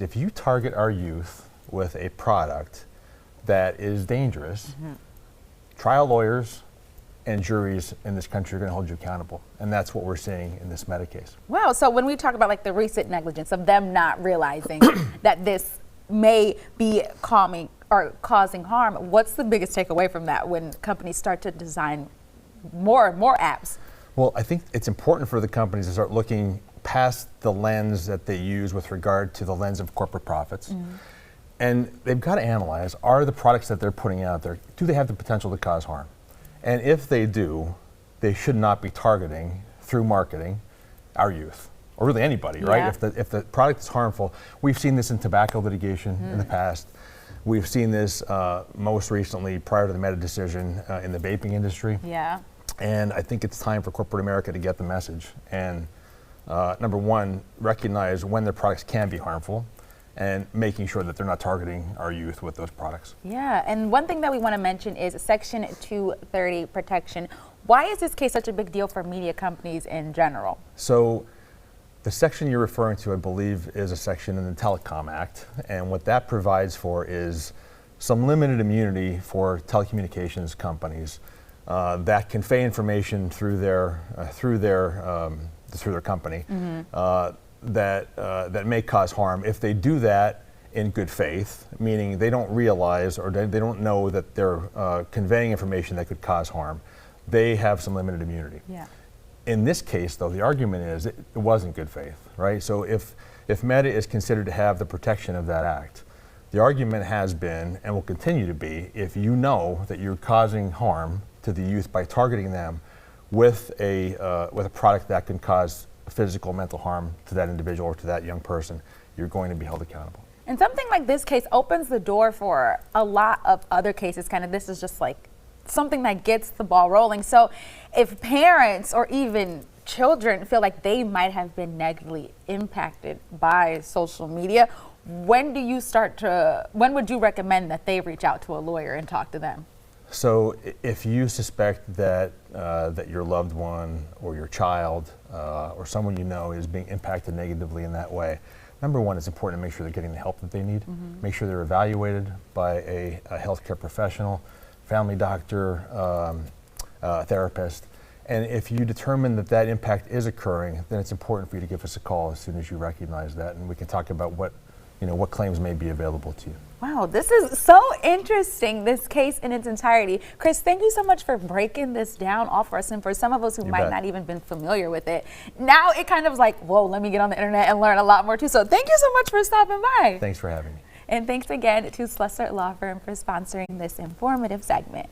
If you target our youth with a product that is dangerous, trial lawyers and juries in this country are going to hold you accountable. And that's what we're seeing in this Meta case. Wow. So when we talk about like the recent negligence of them not realizing that this may be causing harm, what's the biggest takeaway from that when companies start to design more and more apps? Well, I think it's important for the companies to start looking past the lens that they use with regard to the lens of corporate profits. And they've got to analyze, are the products that they're putting out there, do they have the potential to cause harm? And if they do, they should not be targeting, through marketing, our youth, or really anybody, right? If the product is harmful, we've seen this in tobacco litigation in the past. We've seen this most recently prior to the Meta decision in the vaping industry. And I think it's time for corporate America to get the message. And number one, recognize when their products can be harmful and making sure that they're not targeting our youth with those products. Yeah, and one thing that we want to mention is Section 230 protection. Why is this case such a big deal for media companies in general? So the section you're referring to, I believe, is a section in the Telecom Act. And what that provides for is some limited immunity for telecommunications companies that convey information through their company that may cause harm. If they do that in good faith, meaning they don't realize or they don't know that they're conveying information that could cause harm, they have some limited immunity. In this case, though, the argument is it wasn't good faith, right? So if Meta is considered to have the protection of that act, the argument has been and will continue to be, if you know that you're causing harm to the youth by targeting them with a product that can cause physical, mental harm to that individual or to that young person, you're going to be held accountable. And something like this case opens the door for a lot of other cases. Kind of, this is just like something that gets the ball rolling. So if parents or even children feel like they might have been negatively impacted by social media, when would you recommend that they reach out to a lawyer and talk to them? So if you suspect that that your loved one or your child or someone you know is being impacted negatively in that way, number one, it's important to make sure they're getting the help that they need. Make sure they're evaluated by a healthcare professional, family doctor, therapist. And if you determine that that impact is occurring, then it's important for you to give us a call as soon as you recognize that, and we can talk about what claims may be available to you. Wow, this is so interesting, this case in its entirety. Chris, thank you so much for breaking this down all for us, and for some of us who might not even been familiar with it. Now it kind of is like, whoa, let me get on the internet and learn a lot more too. So thank you so much for stopping by. Thanks for having me. And thanks again to Slusser Law Firm for sponsoring this informative segment.